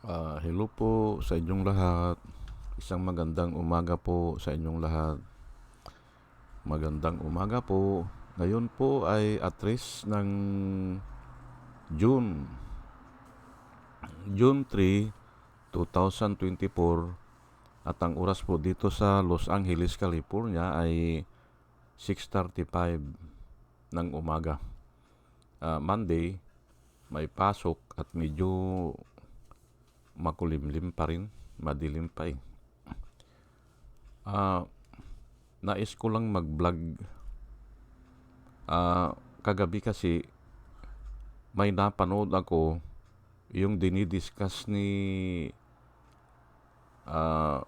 Hello po sa inyong lahat. Isang magandang umaga po sa inyong lahat. Magandang umaga po. Ngayon po ay atres ng June, June 3, 2024 at ang oras po dito sa Los Angeles, California ay 6:35 ng umaga. Monday, may pasok at medyo makulimlim pa rin, madilim pa eh. Ah, Nais ko lang mag-vlog. Kagabi kasi may napanood ako yung dinidiscuss ni ah,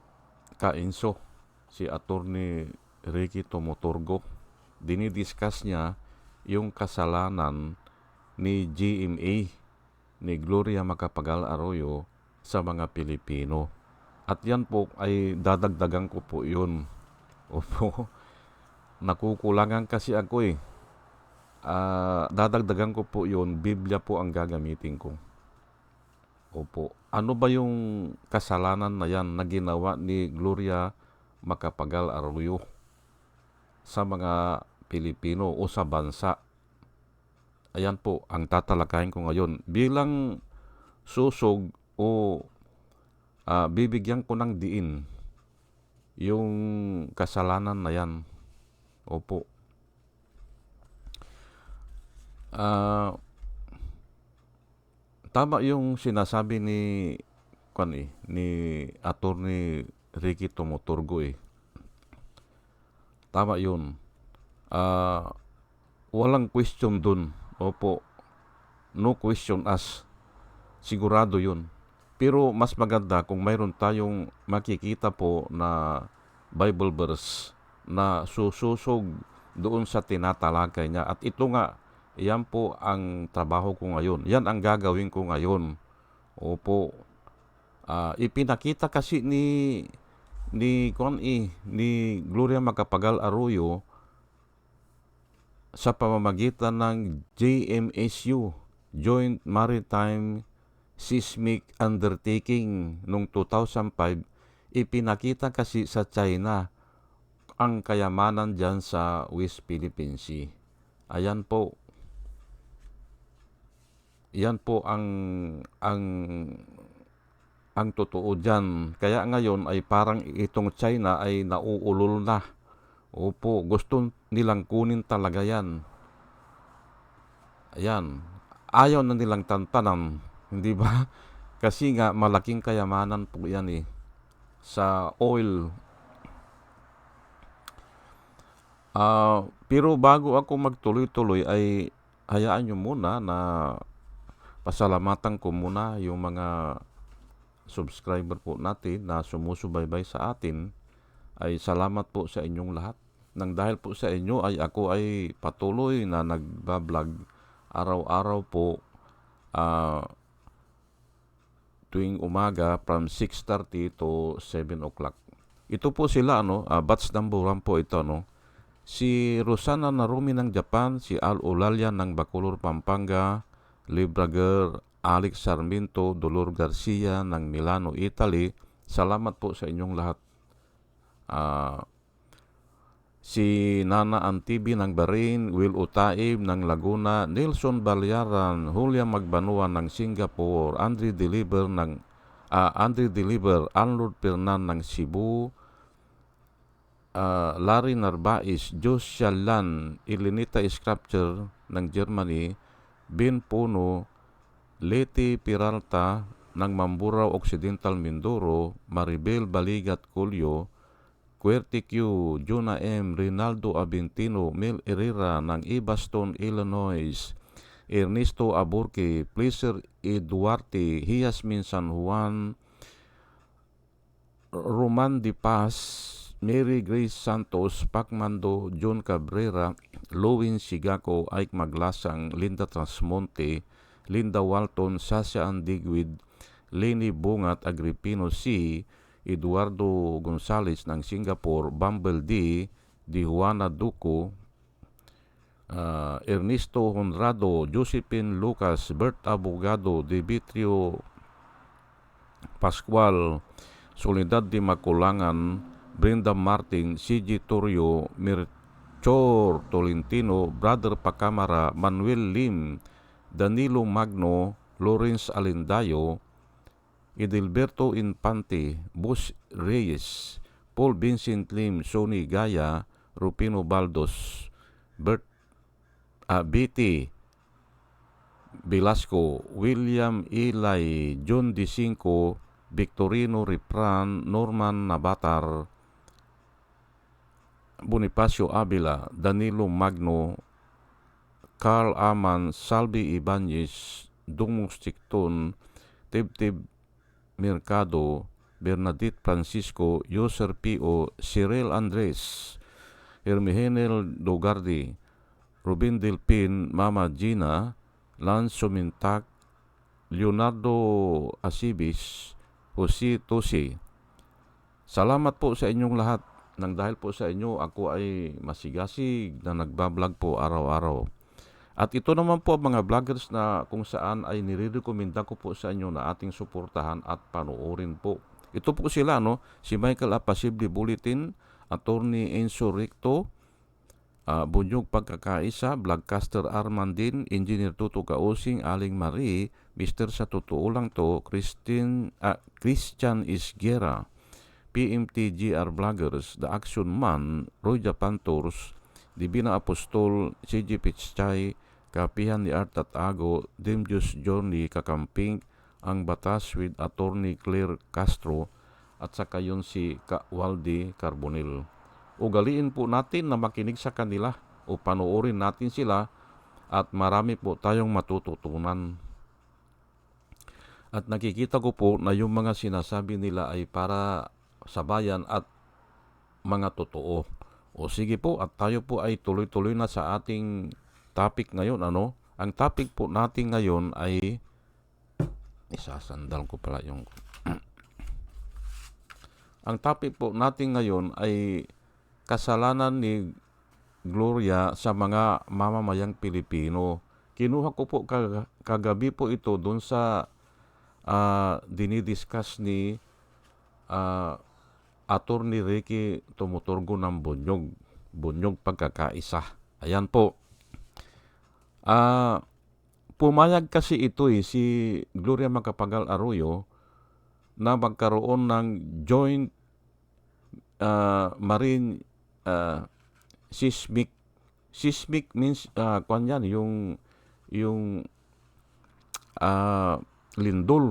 Kainso, si Attorney Ricky Tomoturgo. Dinidiscuss niya yung kasalanan ni GMA, ni Gloria Macapagal Arroyo sa mga Pilipino. At yan po ay dadagdagan ko po yun. Opo, nakukulangan kasi ako eh. Dadagdagan ko po yun, Biblia po ang gagamitin ko. Opo. Ano ba yung kasalanan na yan na ginawa ni Gloria Macapagal Arroyo sa mga Pilipino o sa bansa? Ayan po ang tatalakayin ko ngayon. Bilang susog o bibigyan ko ng diin yung kasalanan na yan. Opo. Ah, Tama yung sinasabi ni Attorney Ricky Tomoturgo eh. Tama yun. Ah, Walang question dun. Opo. No question asked. Sigurado yun. Pero mas maganda kung mayroon tayong makikita po na Bible verse na sususog doon sa tinatalakay niya. At ito nga, yan po ang trabaho ko ngayon. Yan ang gagawin ko ngayon. Opo. Ipinakita kasi ni Gloria Macapagal Arroyo sa pamamagitan ng JMSU, Joint Maritime Seismic Undertaking noong 2005. Ipinakita kasi sa China ang kayamanan dyan sa West Philippine Sea. Ayan po. Yan po ang ang totoo dyan. Kaya ngayon ay parang itong China ay nauulol na. Opo, gusto nilang kunin talaga yan. Ayan. Ayaw na nilang tantanan. Hindi ba? Kasi nga malaking kayamanan po yan eh. Sa oil. Pero bago ako magtuloy-tuloy ay hayaan nyo muna na pasalamatan ko muna yung mga subscriber po natin na sumusubaybay sa atin. Ay salamat po sa inyong lahat. Nang dahil po sa inyo ay ako ay patuloy na nagbablog araw-araw po, tuwing umaga from 6:30 to 7 o'clock. Ito po sila batch number 1 po ito Si Rosana Narumi ng Japan, si Al Olalia ng Bacolor, Pampanga, Librager, Alex Sarmiento, Dolor Garcia ng Milano, Italy. Salamat po sa inyong lahat. Si Nana Antibi ng Bahrain, Will Utaib ng Laguna, Nelson Balyaran, Julia Magbanua ng Singapore, Andre Deliver, Arnold Pernan ng Cebu, Larry Narbais, Jos Shalan, Ilinita Sculpture ng Germany, Ben Puno, Leti Peralta ng Mamburao Occidental Mindoro, Maribel Baligat Culio, Querty Q, Jonah M, Rinaldo Aventino, Mel Herrera ng Evanston, Illinois, Ernesto Aburque, Pleasure E. Duarte, Hiasmin San Juan, Roman Di Paz, Mary Grace Santos, Pacmando, John Cabrera, Lowin Sigako, Ike Maglasang, Linda Trasmonte, Linda Walton, Sasha Andigwid, Lenny Bungat, Agripino C, Eduardo Gonzales ng Singapore, Bumble D, Di Juana Duco, Ernesto Honrado, Josephine Lucas, Bert Abogado, Demetrio Pascual, Soledad de Maculangan, Brenda Martin, CG Torrio, Melchor Tolentino, Brother Pacamara, Manuel Lim, Danilo Magno, Lawrence Alindayo, Edilberto Infante, Bus Reyes, Paul Vincent Lim, Sonny Gaya, Rupino Baldos, Betty Velasco, William Eli, John D. Cinco, Victorino Ripran, Norman Nabatar, Bonifacio Avila, Danilo Magno, Carl Aman, Salvi Ibanez, Dungus Tikton, Tibtib Mercado, Bernadette Francisco, Yoser P.O., Cyril Andres, Hermihenel Dogardi, Ruben Delpin, Mama Gina, Lance Sumintak, Leonardo Asibis, Jose Tosi. Salamat po sa inyong lahat. Nang dahil po sa inyo, ako ay masigasig na nagbablog po araw-araw. At ito naman po mga vloggers na kung saan ay nire-recommenda ko po sa inyo na ating suportahan at panoorin po. Ito po sila, no? Si Michael Apasible Bulletin, Attorney Enzo Recto, Bunyog Pagkakaisa, Vlogcaster Armandin, Engineer Tuto Kausing, Aling Marie, Mr. Sa Totoo Lang To, Christian Isguera, PMTGR Vloggers, The Action Man, Roy Japan Tours, Divina Apostol, CG Picchay, Kapihan ni Art at Ago, Demjus Johnny Kakamping, Ang Batas with Attorney Claire Castro, at saka yun si Waldi Carbonil. Ugaliin po natin na makinig sa kanila o panoorin natin sila at marami po tayong matututunan. At nakikita ko po na yung mga sinasabi nila ay para sa bayan at mga totoo. O sige po, at tayo po ay tuloy-tuloy na sa ating topic ngayon. Ang topic po natin ngayon ay isasandal ko pala yung ang topic po natin ngayon ay kasalanan ni Gloria sa mga mamamayang Pilipino. Kinuha ko po kagabi po ito doon sa dinidiscuss ni Attorney Ricky Tumuturgo ng Bunyog Pagkakaisa. Ayan po. Pumayag kasi ito si Gloria Macapagal Arroyo na magkaroon ng joint marine seismic means yung lindol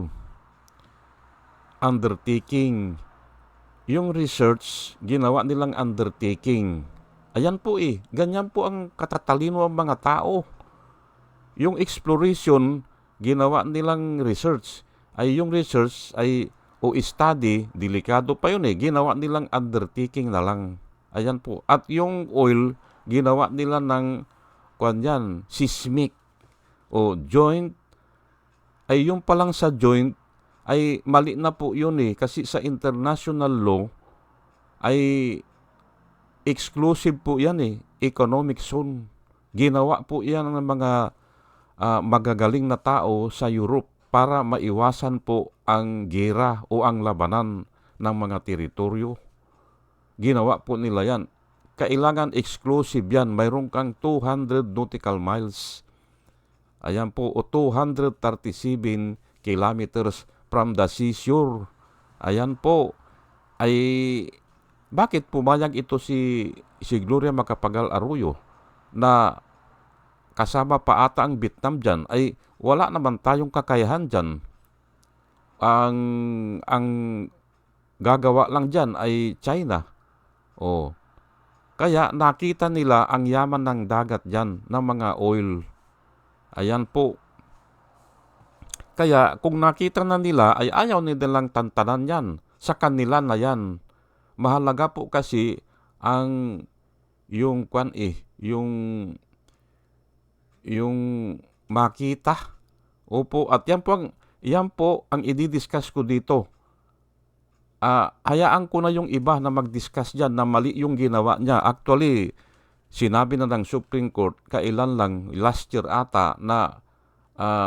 undertaking. Yung research, ginawa nilang undertaking. Ayan po ganyan po ang katatalino ang mga tao. Yung exploration, ginawa nilang research. Yung research ay o study, delikado pa yun ginawa nilang undertaking na lang. Ayan po. At yung oil, ginawa nila ng seismic o joint. Ay yung palang sa joint, ay mali na po yun kasi sa international law ay exclusive po yan economic zone. Ginawa po yan ng mga magagaling na tao sa Europe para maiwasan po ang gera o ang labanan ng mga teritoryo. Ginawa po nila yan. Kailangan exclusive yan. Mayroon kang 200 nautical miles. Ayan po, o 237 kilometers from the seashore. Ayan po. Ay bakit pumayag ito si Gloria Macapagal Arroyo na kasama pa ata ang Vietnam dyan? Ay wala naman tayong kakayahan dyan. Ang gagawa lang dyan ay China. Kaya nakita nila ang yaman ng dagat dyan ng mga oil. Ayan po. Kaya kung nakita na nila ay ayaw nilang tantanan yan. Sa kanila na yan. Mahalaga po kasi ang yung makita. Opo, at yan po ang i-discuss ko dito. Hayaan ko na yung iba na mag-discuss dyan na mali yung ginawa niya. Actually, sinabi na ng Supreme Court kailan lang last year ata na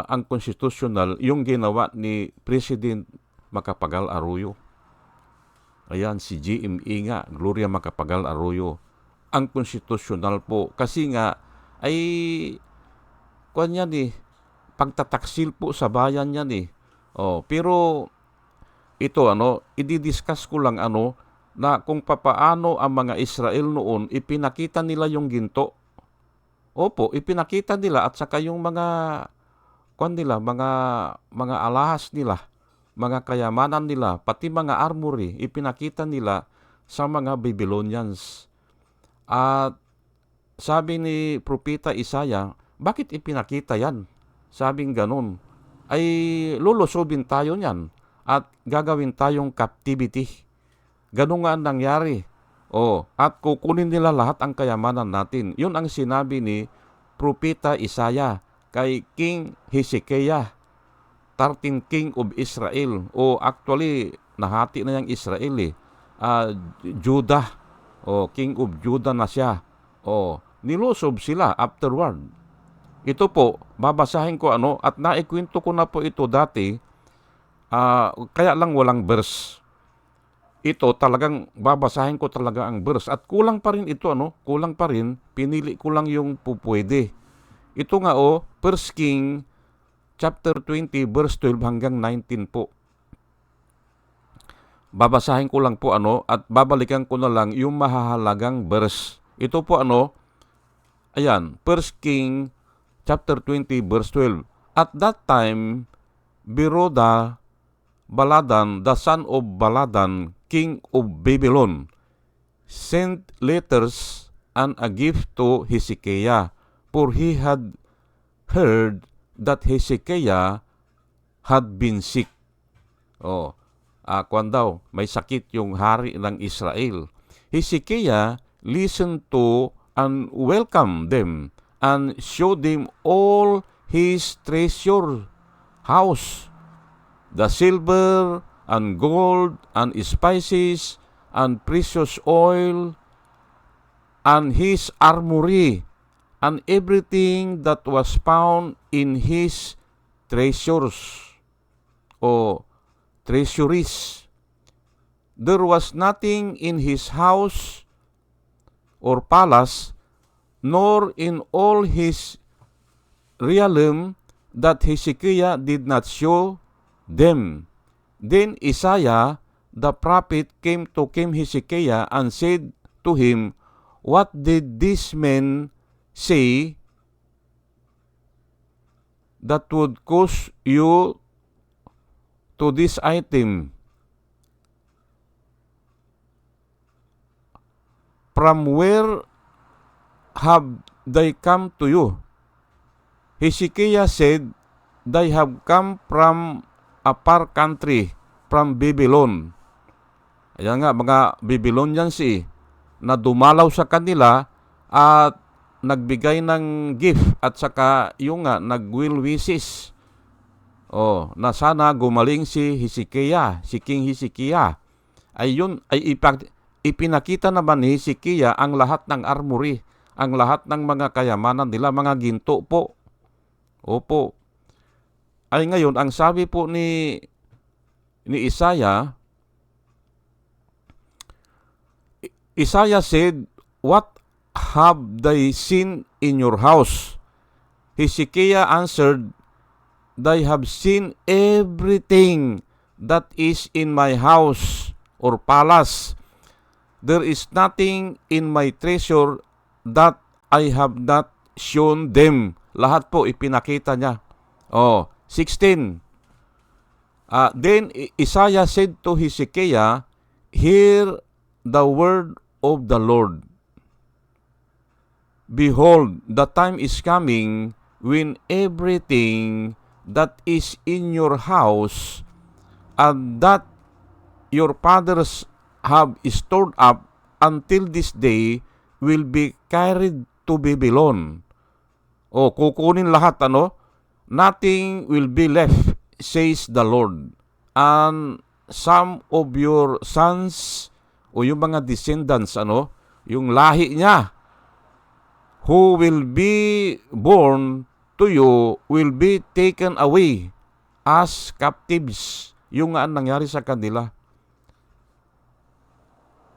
ang constitutional yung ginawa ni President Macapagal Arroyo. Ayan, si GMA nga, Gloria Macapagal Arroyo. Ang konstitusyonal po. Kasi nga, ay, kuwan yan pagtataksil po sa bayan yan pero, ito ididiscuss ko lang na kung papaano ang mga Israel noon, ipinakita nila yung ginto. Opo, ipinakita nila at saka yung mga, kuwan nila, mga alahas nila, mga kayamanan nila, pati mga armory, ipinakita nila sa mga Babylonians. At sabi ni Propeta Isaiah, bakit ipinakita yan? Sabing ganun, ay lulusobin tayo niyan at gagawin tayong captivity. Ganun nga ang nangyari. At kukunin nila lahat ang kayamanan natin. Yun ang sinabi ni Propeta Isaiah kay King Hezekiah, 13th King of Israel. Actually, nahati na yung Israel Judah. King of Judah na siya. Nilusob sila afterward. Ito po, babasahin ko at naikwento ko na po ito dati, kaya lang walang verse. Ito talagang babasahin ko talaga ang verse. At kulang pa rin ito, kulang pa rin, pinili ko lang yung pupwede. Ito nga 1 King chapter 20 verse 12 hanggang 19 po. Babasahin ko lang po at babalikan ko na lang yung mahahalagang verse. Ito po ayan, 1 King chapter 20 verse 12. At that time, Baladan, the son of Baladan, king of Babylon, sent letters and a gift to Hezekiah, for he had heard that Hezekiah had been sick. Kwan daw, may sakit yung hari ng Israel. Hezekiah listened to and welcomed them and showed them all his treasure house, the silver and gold and spices and precious oil and his armory and everything that was found in his treasures treasuries. There was nothing in his house or palace, nor in all his realm, that Hezekiah did not show them. Then Isaiah the prophet came to King Hezekiah and said to him, What did this man say that would cause you to this item? From where have they come to you? Hezekiah said, They have come from a far country, from Babylon. Ayan nga, mga Babylonians na dumalaw sa kanila at nagbigay ng gift at saka yung nag-will wishes. Na sana gumaling si Hezekiah, si King Hezekiah. Ipinakita naman ni Hezekiah ang lahat ng armory, ang lahat ng mga kayamanan nila, mga ginto po. Opo. Ay ngayon, ang sabi po ni Isaiah said, What have they seen in your house? Hezekiah answered, They have seen everything that is in my house or palace. There is nothing in my treasure that I have not shown them. Lahat po ipinakita niya. 16. Then Isaiah said to Hezekiah, Hear the word of the Lord. Behold, the time is coming when everything that is in your house and that your fathers have stored up until this day will be carried to Babylon. Kukunin lahat, Nothing will be left, says the Lord. And some of your sons, yung mga descendants, yung lahi niya, who will be born to you will be taken away as captives yung nga ang nangyari sa kanila.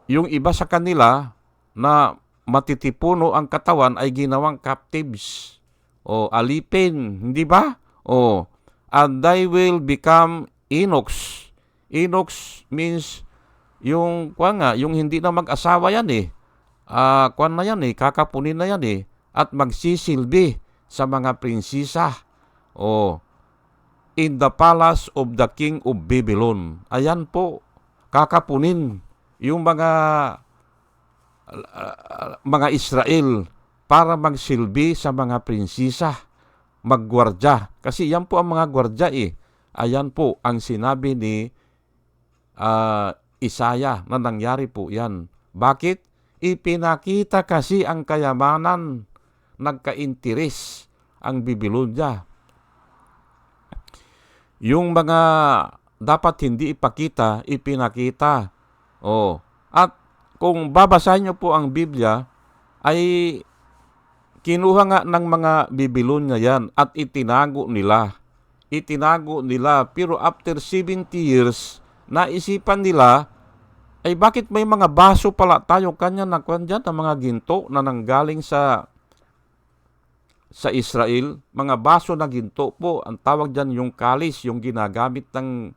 Yung iba sa kanila na matitipuno ang katawan ay ginawang captives o alipin, hindi ba? O, and they will become eunuchs. Eunuchs means yung yung hindi na mag-asawa yan eh. Na yan eh, kakapunin na yan eh, at magsisilbi sa mga prinsesa. O, in the palace of the king of Babylon. Ayan po, kakapunin yung mga Israel para magsilbi sa mga prinsesa, maggwardya. Kasi yan po ang mga gwardya eh. Ayan po ang sinabi ni Isaiah na nangyari po yan. Bakit? Ipinakita kasi ang kayamanan, nagka-interes ang Babylonia. Yung mga dapat hindi ipakita, ipinakita. At kung babasahin niyo po ang Biblia, ay kinuha nga ng mga Babylonia yan at itinago nila. Pero after 70 years, naisipan nila, ay bakit may mga baso pala tayo kanya na dyan, ng mga ginto na nanggaling sa Israel, mga baso na ginto po, ang tawag dyan yung kalis, yung ginagamit ng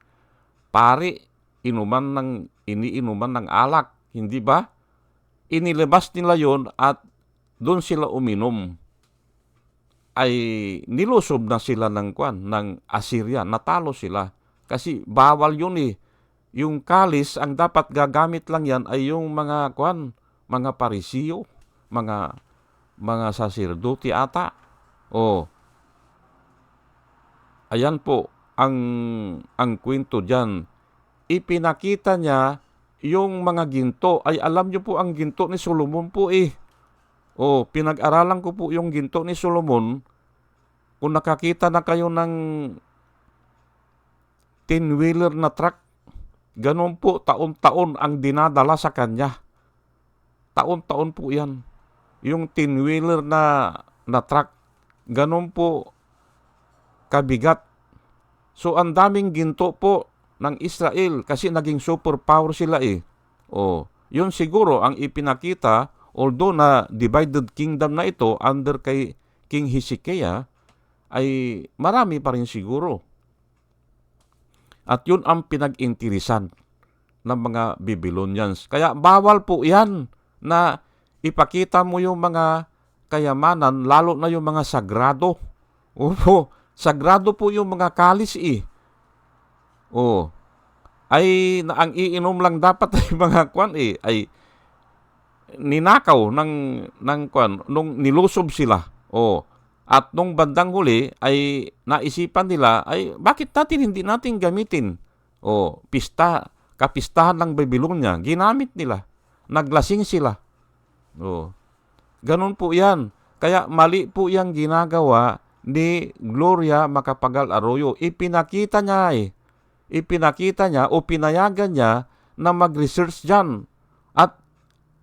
pari, iniinuman ng alak, hindi ba? Inilabas nila yon at doon sila uminom. Ay nilusob na sila ng Assyria, natalo sila. Kasi bawal yun eh. Yung kalis, ang dapat gagamit lang yan ay yung mga parisiyo, mga saserdote ata. Ayan po ang kwento diyan. Ipinakita niya yung mga ginto. Ay alam niyo po ang ginto ni Solomon po eh. Pinag-aralan ko po yung ginto ni Solomon. Kung nakakita na kayo ng 10-wheeler na truck, ganun po taon-taon ang dinadala sa kanya. Taon-taon po yan. Yung 10-wheeler na truck, ganun po kabigat. So ang daming ginto po ng Israel kasi naging superpower sila eh. Yun siguro ang ipinakita, although na divided kingdom na ito under kay King Hezekiah, ay marami pa rin siguro. At yun ang pinag-intirisan ng mga Babylonians. Kaya bawal po yan na ipakita mo yung mga kayamanan, lalo na yung mga sagrado. Sagrado po yung mga kalis eh. Ay ang iinom lang dapat ay mga ay ninakaw nung nilusob sila. At nung bandang huli ay naisipan nila ay bakit hindi natin gamitin? Kapistahan ng Babylonia, ginamit nila. Naglasing sila. Ganun po yan. Kaya mali po yung ginagawa ni Gloria Macapagal Arroyo. Ipinakita niya o pinayagan niya na mag-research dyan. At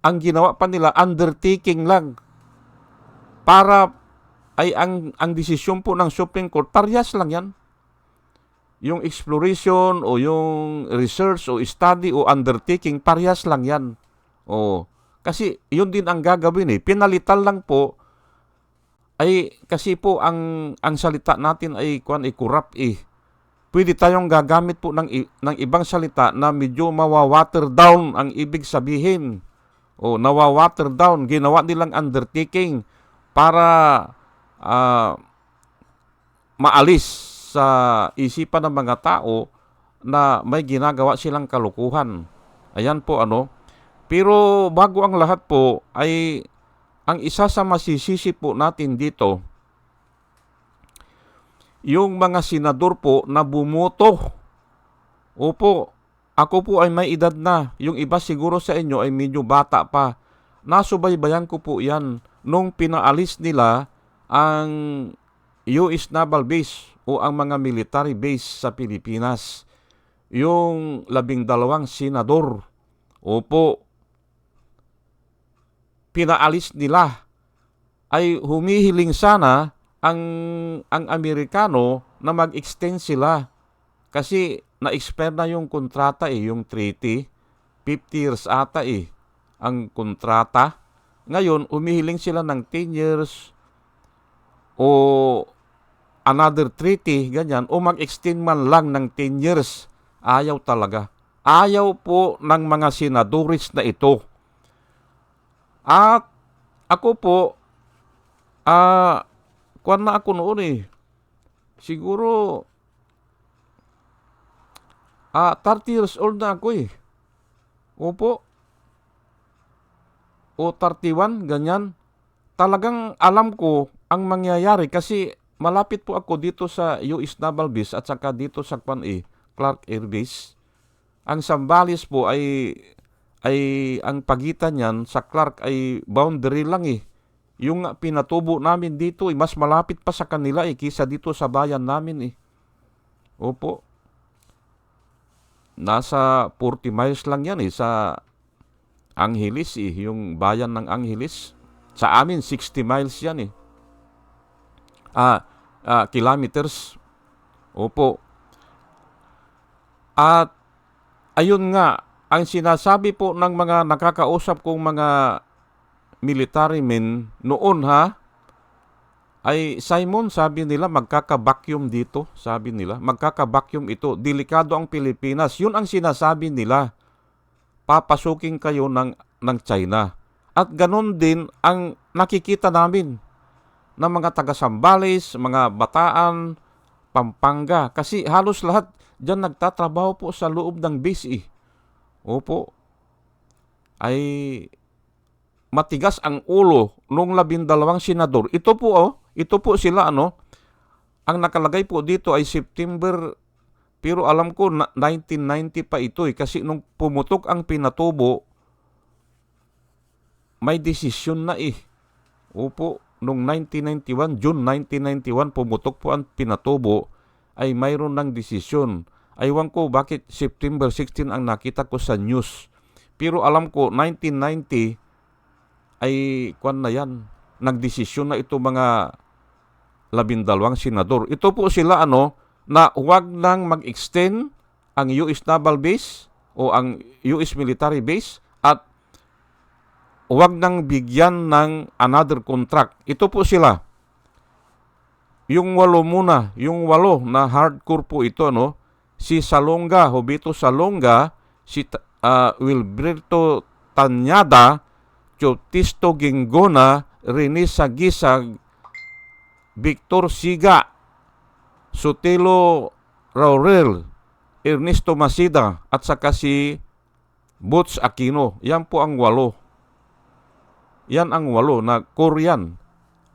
ang ginawa pa nila, undertaking lang. Para ay ang desisyon po ng Supreme Court, parehas lang yan. Yung exploration o yung research o study o undertaking, parehas lang yan. Kasi yun din ang gagawin eh. Pinalitan lang po ay kasi po ang salita natin ay corrupt eh. Pwede tayong gagamit po ng ibang salita na medyo mawawater down ang ibig sabihin. Nawawater down. Ginawa nilang undertaking para maalis sa isipan ng mga tao na may ginagawa silang kalukuhan. Ayan po Pero bago ang lahat po ay ang isa sa masisisi po natin dito, yung mga senador po na bumoto. Ako po ay may edad na. Yung iba siguro sa inyo ay medyo bata pa. Nasubaybayan ko po yan nung pinaalis nila ang US Naval Base o ang mga military base sa Pilipinas. Yung 12 senador. Pinaalis nila. Ay humihiling sana ang Amerikano na mag-extend sila. Kasi na-expire na yung kontrata yung treaty. 50 years ata ang kontrata. Ngayon, umihiling sila ng 10 years o another treaty, ganyan, o mag-extend man lang ng 10 years. Ayaw talaga. Ayaw po ng mga senadores na ito. At ako po, kuwan na ako noon siguro, 30 years old na ako Opo. O 31, ganyan. Talagang alam ko ang mangyayari kasi malapit po ako dito sa US Naval Base at saka dito sa Clark Air Base. Ang Zambales po ay ang pagitan niyan sa Clark ay boundary lang Yung pinatubo namin dito mas malapit pa sa kanila kaysa dito sa bayan namin Opo. Nasa 40 miles lang yan sa Angeles yung bayan ng Angeles. Sa amin 60 miles yan kilometers. Opo. At ayun nga, ang sinasabi po ng mga nakakausap kong mga military men noon ay Simon, sabi nila, magkaka-vacuum dito, sabi nila. Magkaka-vacuum ito. Delikado ang Pilipinas. Yun ang sinasabi nila. Papasukin kayo ng China. At ganon din ang nakikita namin ng mga taga-Sambales, mga Bataan, Pampanga. Kasi halos lahat dyan nagtatrabaho po sa loob ng base Opo. Ay matigas ang ulo nung 12 senador. Ito po sila ang nakalagay po dito ay September, pero alam ko 1990 pa ito kasi nung pumutok ang pinatubo, may desisyon na Opo, nung 1991, June 1991 pumutok po ang pinatubo, ay mayroon ng desisyon. Aywan ko bakit September 16 ang nakita ko sa news. Pero alam ko 1990 ay kwan na yan. Nagdesisyon na ito mga 12 senador. Ito po sila na huwag nang mag-extend ang US Naval Base o ang US Military Base at huwag nang bigyan ng another contract. Ito po sila. Yung 8 muna, yung 8 na hardcore po ito si Salonga, Jovito Salonga, si Wilberto Tanyada, Chotisto Gingona, Rene Sagisag, Victor Siga, Sotelo Raurel, Ernesto Masida, at saka si Butch Aquino. Yan po ang 8. Yan ang 8 na Korean.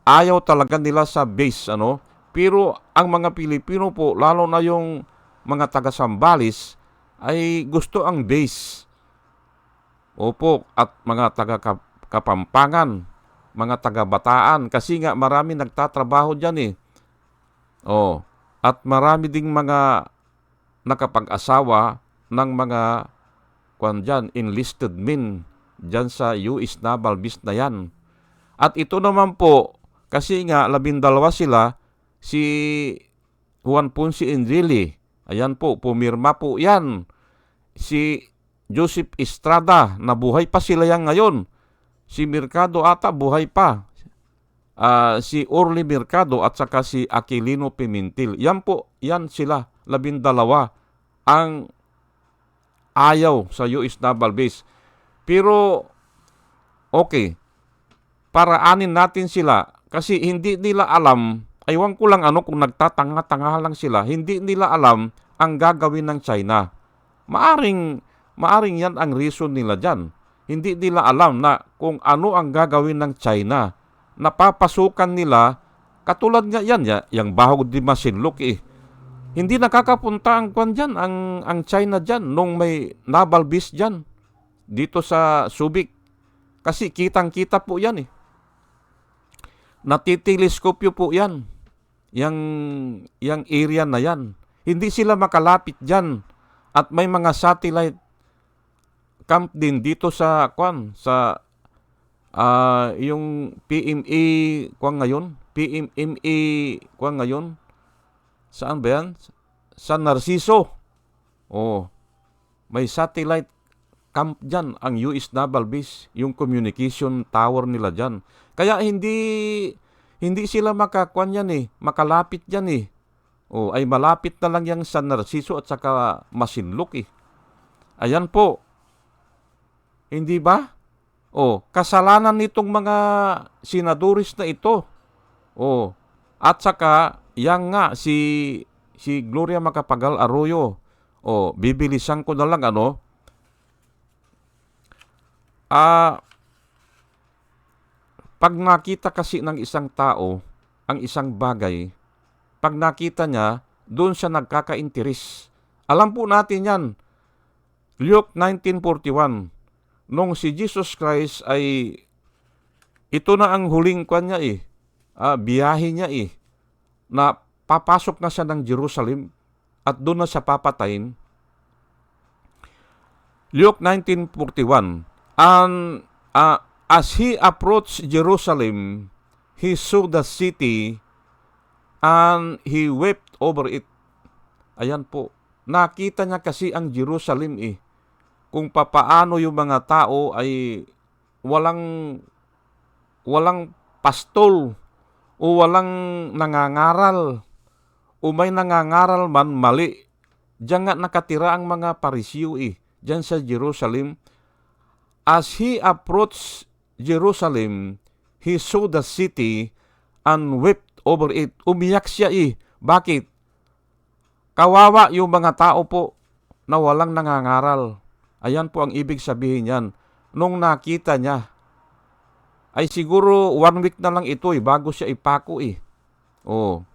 Ayaw talaga nila sa base, Pero ang mga Pilipino po, lalo na yung mga taga-Sambales, ay gusto ang base. Opo, at mga taga-Kapampangan, mga taga-Bataan, kasi nga marami nagtatrabaho dyan at marami ding mga nakapag-asawa ng mga enlisted men dyan sa US Naval Base na yan. At ito naman po, kasi nga 12 sila, si Juan Ponce Enrile, ayan po, pumirma po yan. Si Joseph Estrada, nabuhay pa sila yan ngayon. Si Mercado ata, buhay pa. Si Orly Mercado at saka si Aquilino Pimentel. Yan po, yan sila, 12 ang ayaw sa US Naval Base. Pero, okay, paraanin natin sila kasi hindi nila alam, aywan ko lang kung nagtatanga-tanga lang sila, hindi nila alam ang gagawin ng China. Maaring yan ang reason nila dyan. Hindi nila alam na kung ano ang gagawin ng China. Napapasukan nila, katulad nga yan, yung Bahog di Masinloc Hindi nakakapunta ang kwan dyan, ang China dyan, nung may naval base dyan, dito sa Subic. Kasi kitang-kita po yan Natiteleskopyo po yan. Yang area na yan. Hindi sila makalapit dyan. At may mga satellite camp din dito sa yung PMA ngayon. Saan ba yan? Sa Narciso. Oh, may satellite camp dyan, ang US Naval Base, yung communication tower nila dyan. Kaya hindi sila makakuan yan makalapit yan Oh, ay malapit na lang yang San Narciso at saka Masinloc Ayan po, hindi ba? Oh, kasalanan nitong mga senadores na ito. Oh, at saka yang nga si Gloria Macapagal Arroyo. Oh, bibilisan ko na lang pag nakita kasi ng isang tao ang isang bagay, pag nakita niya, doon siya nagkaka-interes. Alam po natin yan. Luke 19:41, nung si Jesus Christ ay, ito na ang huling kwan niya biyahe niya na papasok na siya ng Jerusalem at doon na siya papatayin. Luke 19:41, and as he approached Jerusalem, he saw the city and he wept over it. Ayan po, nakita niya kasi ang Jerusalem kung papaano yung mga tao ay walang pastol o walang nangangaral o may nangangaral man mali. Diyan nga nakatira ang mga Parisiyo diyan sa Jerusalem. As he approached Jerusalem, he saw the city and wept over it. Umiyak siya Bakit? Kawawa yung mga tao po na walang nangangaral. Ayan po ang ibig sabihin niyan. Nung nakita niya, ay siguro 1 week na lang ito bago siya ipako Oh.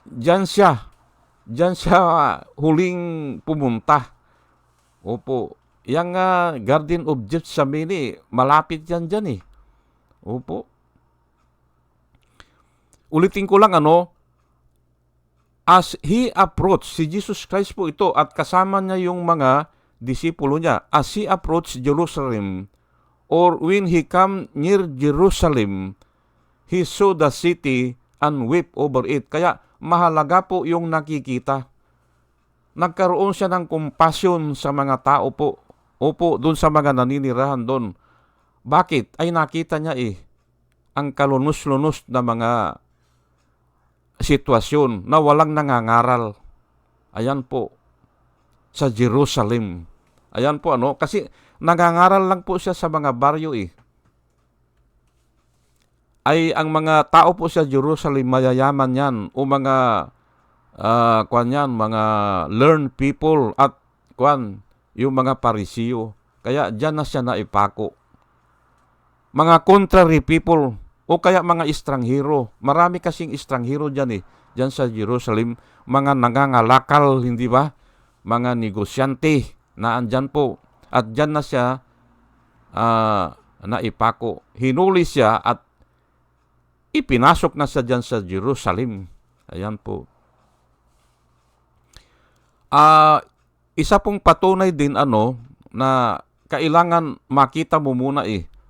Diyan siya huling pumunta. Opo. Yang Garden of Gethsemane, malapit yan dyan Opo. Ulitin ko lang as he approached, si Jesus Christ po ito at kasama niya yung mga disipulo niya. As he approached Jerusalem, or when he come near Jerusalem, he saw the city and wept over it. Kaya mahalaga po yung nakikita. Nagkaroon siya ng compassion sa mga tao po. Opo, doon sa mga naninirahan doon. Bakit? Ay nakita niya ang kalunos-lunos na mga sitwasyon na walang nangangaral. Ayan po, sa Jerusalem. Ayan po kasi nangangaral lang po siya sa mga baryo Ay ang mga tao po sa Jerusalem, mayayaman yan o mga mga learned people at yung mga Parisiyo. Kaya dyan na siya naipako. Mga contrary people o kaya mga estranghero. Marami kasing estranghero dyan dyan sa Jerusalem. Mga nangangalakal, hindi ba? Mga negosyante na andyan po. At dyan na siya naipako. Hinuli siya at ipinasok na siya dyan sa Jerusalem. Ayan po. Isa pong patunay din na kailangan makita mo muna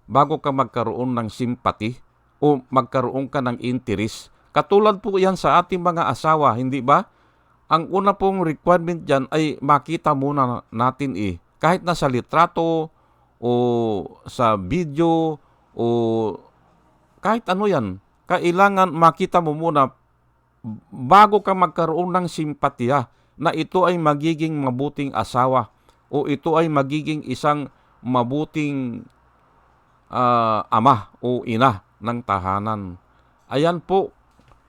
bago ka magkaroon ng sympathy o magkaroon ka ng interest. Katulad po yan sa ating mga asawa, hindi ba? Ang una pong requirement dyan ay makita muna natin kahit na sa litrato o sa video o kahit yan. Kailangan makita mo muna bago ka magkaroon ng simpatya na ito ay magiging mabuting asawa o ito ay magiging isang mabuting ama o ina ng tahanan. Ayan po,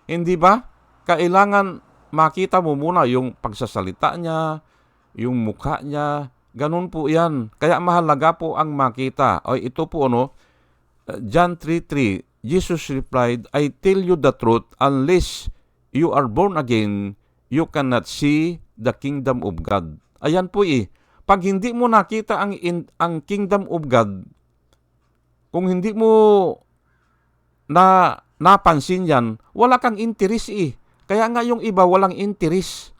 hindi ba? Kailangan makita mo muna yung pagsasalita niya, yung mukha niya, ganun po yan. Kaya mahalaga po ang makita. Ay, ito po John 3:3, Jesus replied, I tell you the truth, unless you are born again, you cannot see the kingdom of God. Ayan po pag hindi mo nakita ang kingdom of God, kung hindi mo napansin yan, wala kang interes Kaya nga yung iba walang interes.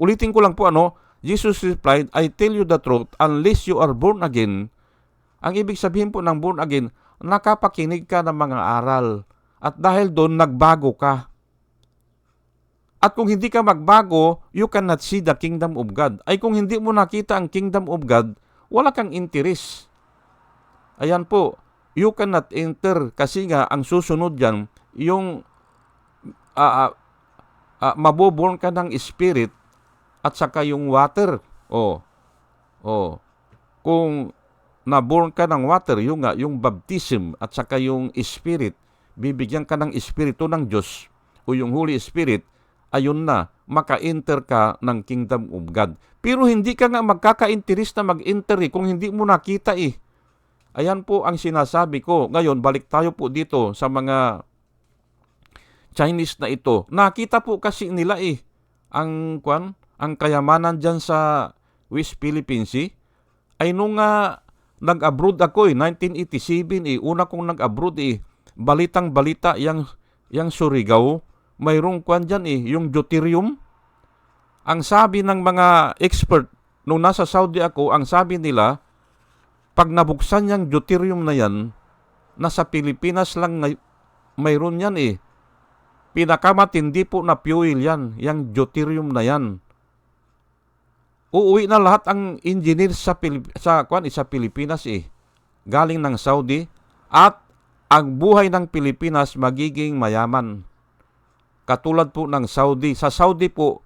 Ulitin ko lang po Jesus replied, I tell you the truth, unless you are born again. Ang ibig sabihin po ng born again, nakapakinig ka ng mga aral. At dahil doon, nagbago ka. At kung hindi ka magbago, you cannot see the kingdom of God. Ay kung hindi mo nakita ang kingdom of God, wala kang interes. Ayan po, you cannot enter kasi nga ang susunod dyan, yung maboborn ka ng spirit at saka yung water. Kung naborn ka ng water, yung baptism at saka yung spirit, bibigyan ka ng espiritu ng Diyos o yung Holy Spirit, ayun na, maka-enter ka ng kingdom of God. Pero hindi ka nga magkaka-interest na mag-enter kung hindi mo nakita Ayan po ang sinasabi ko. Ngayon, balik tayo po dito sa mga Chinese na ito. Nakita po kasi nila ang kayamanan dyan sa West Philippine Sea. Ay nung nag-abroad ako 1987 una kong nag-abroad balitang-balita yang Surigao, mayroong dyan yung deuterium. Ang sabi ng mga expert, nung nasa Saudi ako, ang sabi nila, pag nabuksan yung deuterium na yan, nasa Pilipinas lang mayroon yan Pinakamatindi po na fuel yan, yung deuterium na yan. Uuwi na lahat ang engineer sa Pilipinas galing ng Saudi, at ang buhay ng Pilipinas magiging mayaman. Katulad po ng Saudi. Sa Saudi po,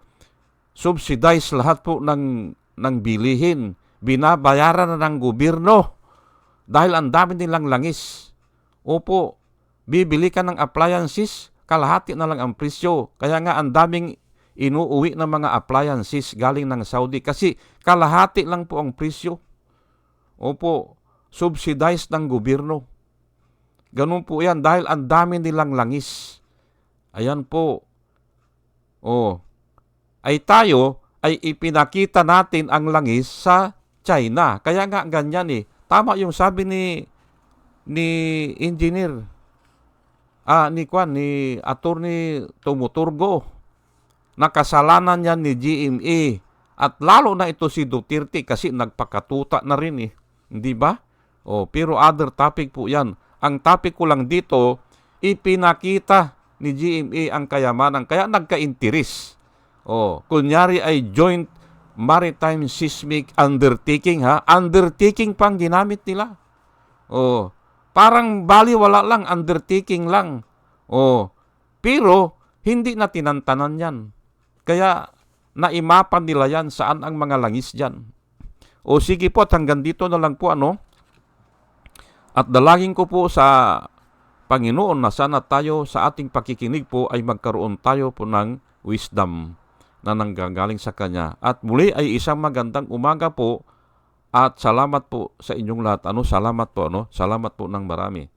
subsidize lahat po ng bilihin. Binabayaran na ng gobyerno dahil ang dami nilang langis. Opo, bibili ka ng appliances, kalahati na lang ang presyo. Kaya nga ang daming inuuwi ng mga appliances galing ng Saudi kasi kalahati lang po ang presyo. Opo, subsidized ng gobyerno. Ganun po yan dahil ang dami nilang langis. Ayan po. Ay tayo ay ipinakita natin ang langis sa China. Kaya nga ganyan Tama yung sabi ni engineer, ni Attorney Tumuturgo, na kasalanan yan ni GMA. At lalo na ito si Duterte kasi nagpakatuta na rin Hindi ba? Pero other topic po yan. Ang topic ko lang dito, ipinakita ni GMA ang kayamanan. Kaya nagka-interes. Kunyari ay joint maritime seismic undertaking Undertaking pang ginamit nila. Parang baliwala lang, undertaking lang. Pero hindi na tinantanan yan. Kaya naimapan nila yan saan ang mga langis dyan. Sige po, at hanggang dito na lang po At dalangin ko po sa Panginoon na sana tayo sa ating pakikinig po ay magkaroon tayo po ng wisdom na nanggagaling sa Kanya. At muli ay isang magandang umaga po at salamat po sa inyong lahat. Salamat po ng marami.